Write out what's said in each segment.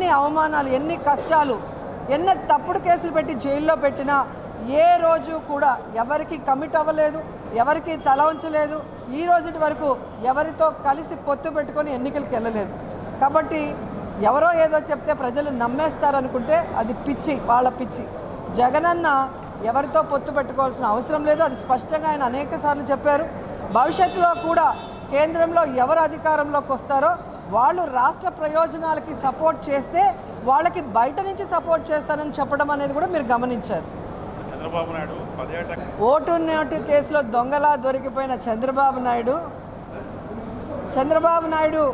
ఎన్ని అవమానాలు, ఎన్ని కష్టాలు, ఎన్ని తప్పుడు కేసులు పెట్టి జైల్లో పెట్టినా ఏ రోజు కూడా ఎవరికి కమిట్ అవ్వలేదు, ఎవరికి తల ఉంచలేదు. ఈ రోజుటి వరకు ఎవరితో కలిసి పొత్తు పెట్టుకొని ఎన్నికలకు వెళ్ళలేదు. కాబట్టి ఎవరో ఏదో చెప్తే ప్రజలు నమ్మేస్తారనుకుంటే అది పిచ్చి, వాళ్ళ పిచ్చి. జగనన్న ఎవరితో పొత్తు పెట్టుకోవాల్సిన అవసరం లేదు. అది స్పష్టంగా ఆయన అనేక సార్లు చెప్పారు. భవిష్యత్తులో కూడా కేంద్రంలో ఎవరు అధికారంలోకి వస్తారో వాళ్ళు రాష్ట్ర ప్రయోజనాలకి సపోర్ట్ చేస్తే వాళ్ళకి బయట నుంచి సపోర్ట్ చేస్తానని చెప్పడం అనేది కూడా మీరు గమనించారు. ఓటు నోటు కేసులో దొంగలా దొరికిపోయిన చంద్రబాబు నాయుడు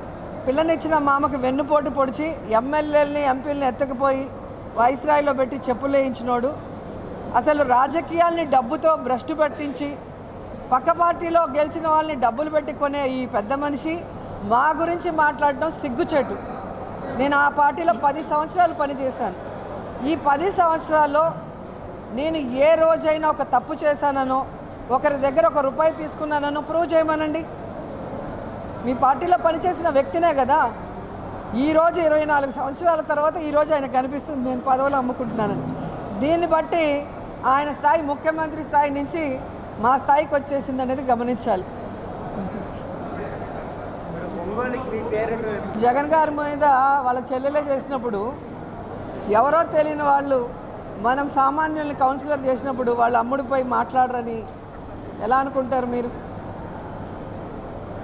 పిల్లనిచ్చిన మామకు వెన్నుపోటు పొడిచి ఎమ్మెల్యేలని ఎంపీలని ఎత్తకపోయి వైస్రాయిలో పెట్టి చెప్పులు వేయించినోడు, అసలు రాజకీయాల్ని డబ్బుతో భ్రష్టు పట్టించి పక్క పార్టీలో గెలిచిన వాళ్ళని డబ్బులు పెట్టి కొనే ఈ పెద్ద మనిషి మా గురించి మాట్లాడడం సిగ్గుచేటు. నేను ఆ పార్టీలో 10 సంవత్సరాలు పనిచేశాను. ఈ 10 సంవత్సరాల్లో నేను ఏ రోజైనా ఒక తప్పు చేశానో, ఒకరి దగ్గర ₹1 తీసుకున్నానో ప్రూవ్ చేయమనండి. మీ పార్టీలో పనిచేసిన వ్యక్తినే కదా. ఈరోజు 24 సంవత్సరాల తర్వాత ఈరోజు ఆయన కనిపిస్తుంది నేను పదవులు అమ్ముకుంటున్నానని. దీన్ని బట్టి ఆయన స్థాయి ముఖ్యమంత్రి స్థాయి నుంచి మా స్థాయికి వచ్చేసింది అనేది గమనించాలి. జగన్ గారి మీద వాళ్ళ చెల్లెలే చేసినప్పుడు ఎవరో తెలియని వాళ్ళు మనం సామాన్యుల్ని కౌన్సిలర్ చేసినప్పుడు వాళ్ళ అమ్ముడిపోయి మాట్లాడరని ఎలా అనుకుంటారు మీరు?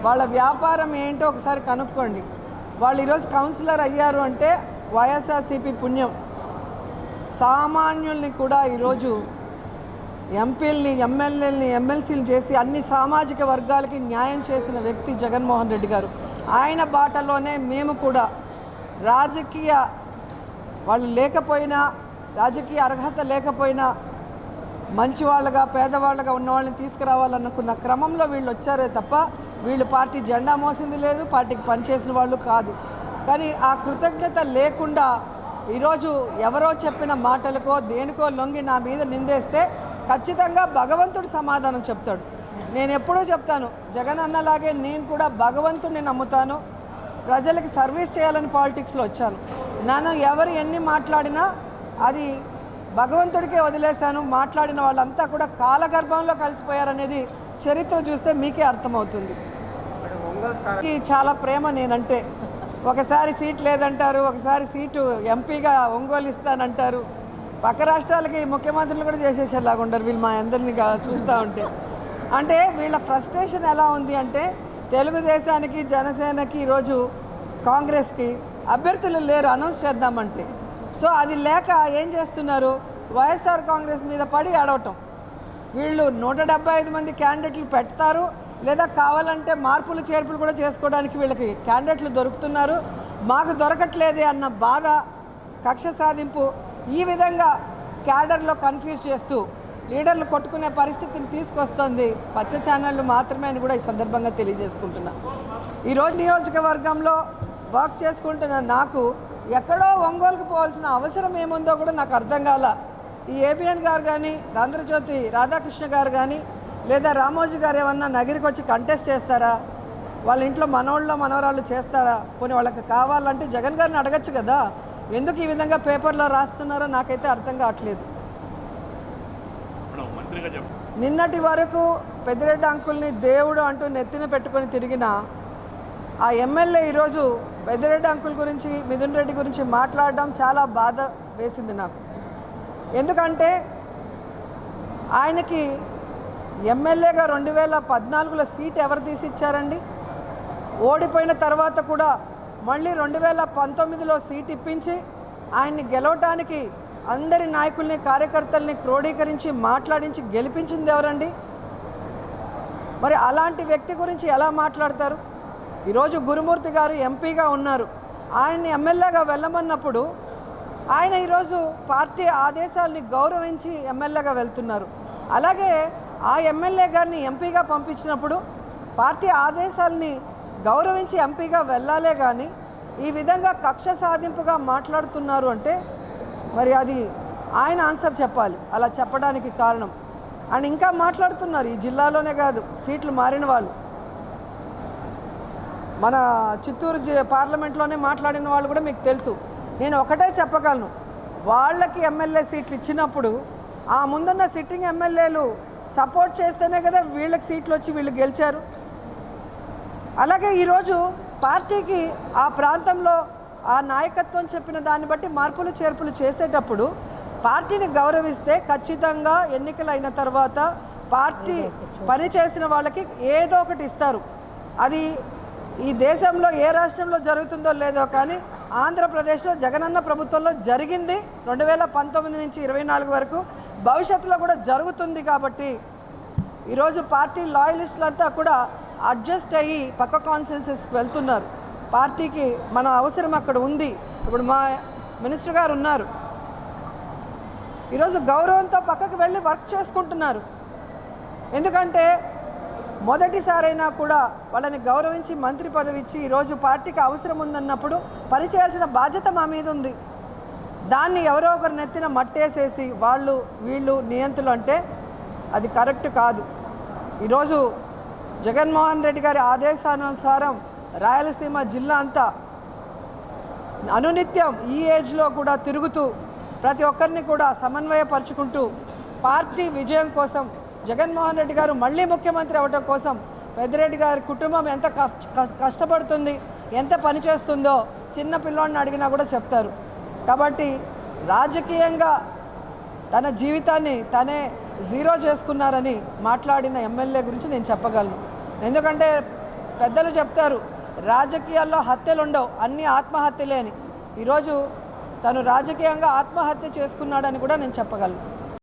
వాళ్ళ వ్యాపారం ఏంటో ఒకసారి కనుక్కోండి. వాళ్ళు ఈరోజు కౌన్సిలర్ అయ్యారు అంటే వైఎస్ఆర్సీపీ పుణ్యం. సామాన్యుల్ని కూడా ఈరోజు ఎంపీల్ని, ఎమ్మెల్యేలని, ఎమ్మెల్సీలు చేసి అన్ని సామాజిక వర్గాలకి న్యాయం చేసిన వ్యక్తి జగన్మోహన్ రెడ్డి గారు. ఆయన బాటలోనే మేము కూడా రాజకీయ వాళ్ళు లేకపోయినా, రాజకీయ అర్హత లేకపోయినా మంచివాళ్ళగా పేదవాళ్ళగా ఉన్న వాళ్ళని తీసుకురావాలనుకున్న క్రమంలో వీళ్ళు వచ్చారే తప్ప వీళ్ళు పార్టీ జెండా మోసింది లేదు, పార్టీకి పనిచేసిన వాళ్ళు కాదు. కానీ ఆ కృతజ్ఞత లేకుండా ఈరోజు ఎవరో చెప్పిన మాటలకో దేనికో లొంగి నా మీద నిందేస్తే ఖచ్చితంగా భగవంతుడు సమాధానం చెప్తాడు. నేను ఎప్పుడూ చెప్తాను, జగన్ అన్నలాగే నేను కూడా భగవంతుడిని నమ్ముతాను. ప్రజలకి సర్వీస్ చేయాలని పాలిటిక్స్లో వచ్చాను. నన్ను ఎవరు ఎన్ని మాట్లాడినా అది భగవంతుడికే వదిలేశాను. మాట్లాడిన వాళ్ళంతా కూడా కాలగర్భంలో కలిసిపోయారనేది చరిత్ర చూస్తే మీకే అర్థమవుతుంది. చాలా ప్రేమ నేనంటే. ఒకసారి సీట్ లేదంటారు, ఒకసారి సీటు ఎంపీగా ఒంగోలు ఇస్తానంటారు. పక్క రాష్ట్రాలకి ముఖ్యమంత్రులు కూడా చేసేసేలాగా ఉండరు వీళ్ళు మా అందరినీ చూస్తూ ఉంటే. అంటే వీళ్ళ ఫ్రస్ట్రేషన్ ఎలా ఉంది అంటే తెలుగుదేశానికి, జనసేనకి, ఈరోజు కాంగ్రెస్కి అభ్యర్థులు లేరు అనౌన్స్ చేద్దామంటే. సో అది లేక ఏం చేస్తున్నారు, వైఎస్ఆర్ కాంగ్రెస్ మీద పడి అడవటం. వీళ్ళు 175 మంది క్యాండిడేట్లు పెడతారు, లేదా కావాలంటే మార్పులు చేర్పులు కూడా చేసుకోవడానికి వీళ్ళకి క్యాండిడేట్లు దొరుకుతున్నారు. మాకు దొరకట్లేదే అన్న బాధ, కక్ష సాధింపు, ఈ విధంగా క్యాడర్లో కన్ఫ్యూజ్ చేస్తూ లీడర్లు కొట్టుకునే పరిస్థితిని తీసుకొస్తుంది పచ్చ ఛానళ్ళు మాత్రమే అని కూడా ఈ సందర్భంగా తెలియజేసుకుంటున్నా. ఈరోజు నియోజకవర్గంలో వర్క్ చేసుకుంటున్న నాకు ఎక్కడో ఒంగోలుకు పోవాల్సిన అవసరం ఏముందో కూడా నాకు అర్థం కాల. ఈ ఏబిఎన్ గారు కానీ, ఆంధ్రజ్యోతి రాధాకృష్ణ గారు కానీ, లేదా రామోజీ గారు ఏమన్నా నగిరికి వచ్చి కంటెస్ట్ చేస్తారా? వాళ్ళ ఇంట్లో మనవరాళ్ళు చేస్తారా? పోనీ వాళ్ళకి కావాలంటే జగన్ గారిని అడగచ్చు కదా. ఎందుకు ఈ విధంగా పేపర్లో రాస్తున్నారో నాకైతే అర్థం కావట్లేదు. నిన్నటి వరకు పెద్దిరెడ్డి అంకుల్ని దేవుడు అంటూ నెత్తిన పెట్టుకొని తిరిగిన ఆ ఎమ్మెల్యే ఈరోజు పెద్దిరెడ్డి అంకుల్ గురించి, మిథున్ రెడ్డి గురించి మాట్లాడడం చాలా బాధ వేసింది నాకు. ఎందుకంటే ఆయనకి ఎమ్మెల్యేగా 2014లో సీట్ ఎవరు తీసిచ్చారండి? ఓడిపోయిన తర్వాత కూడా మళ్ళీ 2019లో సీట్ ఇప్పించి ఆయన్ని గెలవటానికి అందరి నాయకుల్ని, కార్యకర్తల్ని క్రోడీకరించి మాట్లాడించి గెలిపించింది ఎవరండి? మరి అలాంటి వ్యక్తి గురించి ఎలా మాట్లాడతారు? ఈరోజు గురుమూర్తి గారు ఎంపీగా ఉన్నారు. ఆయన్ని ఎమ్మెల్యేగా వెళ్ళమన్నప్పుడు ఆయన ఈరోజు పార్టీ ఆదేశాలని గౌరవించి ఎమ్మెల్యేగా వెళ్తున్నారు. అలాగే ఆ ఎమ్మెల్యే గారిని ఎంపీగా పంపించినప్పుడు పార్టీ ఆదేశాలని గౌరవించి ఎంపీగా వెళ్ళాలే కానీ ఈ విధంగా కక్ష సాధింపుగా మాట్లాడుతున్నారు అంటే మరి అది ఆయన ఆన్సర్ చెప్పాలి అలా చెప్పడానికి కారణం. అండ్ ఇంకా మాట్లాడుతున్నారు, ఈ జిల్లాలోనే కాదు, సీట్లు మారిన వాళ్ళు, మన చిత్తూరు పార్లమెంట్లోనే మాట్లాడిన వాళ్ళు కూడా మీకు తెలుసు. నేను ఒకటే చెప్పగలను, వాళ్ళకి ఎమ్మెల్యే సీట్లు ఇచ్చినప్పుడు ఆ ముందున్న సిట్టింగ్ ఎమ్మెల్యేలు సపోర్ట్ చేస్తేనే కదా వీళ్ళకి సీట్లు వచ్చి వీళ్ళు గెలిచారు. అలాగే ఈరోజు పార్టీకి ఆ ప్రాంతంలో ఆ నాయకత్వం చెప్పిన దాన్ని బట్టి మార్పులు చేర్పులు చేసేటప్పుడు పార్టీని గౌరవిస్తే ఖచ్చితంగా ఎన్నికలు అయిన తర్వాత పార్టీ పని చేసిన వాళ్ళకి ఏదో ఒకటి ఇస్తారు. అది ఈ దేశంలో ఏ రాష్ట్రంలో జరుగుతుందో లేదో కానీ ఆంధ్రప్రదేశ్లో జగనన్న ప్రభుత్వంలో జరిగింది 2019 నుంచి 24 వరకు, భవిష్యత్తులో కూడా జరుగుతుంది. కాబట్టి ఈరోజు పార్టీ లాయలిస్టులంతా కూడా అడ్జస్ట్ అయ్యి పక్క కాన్స్టిట్యున్సీస్కి వెళ్తున్నారు. పార్టీకి మన అవసరం అక్కడ ఉంది. ఇప్పుడు మా మినిస్టర్ గారు ఉన్నారు, ఈరోజు గౌరవంతో పక్కకు వెళ్ళి వర్క్ చేసుకుంటున్నారు. ఎందుకంటే మొదటిసారైనా కూడా వాళ్ళని గౌరవించి మంత్రి పదవి ఇచ్చి ఈరోజు పార్టీకి అవసరం ఉందన్నప్పుడు పనిచేయాల్సిన బాధ్యత మా మీద ఉంది. దాన్ని ఎవరో ఒకరు నెత్తిన మట్టేసేసి వాళ్ళు వీళ్ళు నియంత్రులు అంటే అది కరెక్ట్ కాదు. ఈరోజు జగన్మోహన్ రెడ్డి గారి ఆదేశానుసారం రాయలసీమ జిల్లా అంతా అనునిత్యం ఈ ఏజ్లో కూడా తిరుగుతూ ప్రతి ఒక్కరిని కూడా సమన్వయపరుచుకుంటూ పార్టీ విజయం కోసం, జగన్మోహన్ రెడ్డి గారు మళ్ళీ ముఖ్యమంత్రి అవ్వడం కోసం పెద్దిరెడ్డి గారి కుటుంబం ఎంత కష్టపడుతుంది, ఎంత పనిచేస్తుందో చిన్న పిల్లోడిని అడిగినా కూడా చెప్తారు. కాబట్టి రాజకీయంగా తన జీవితాన్ని తనే జీరో చేసుకున్నారని మాట్లాడిన ఎమ్మెల్యే గురించి నేను చెప్పగలను. ఎందుకంటే పెద్దలు చెప్తారు రాజకీయాల్లో హత్యలు ఉండవు, అన్నీ ఆత్మహత్యలే అని. ఈరోజు తను రాజకీయంగా ఆత్మహత్య చేసుకున్నాడని కూడా నేను చెప్పగలను.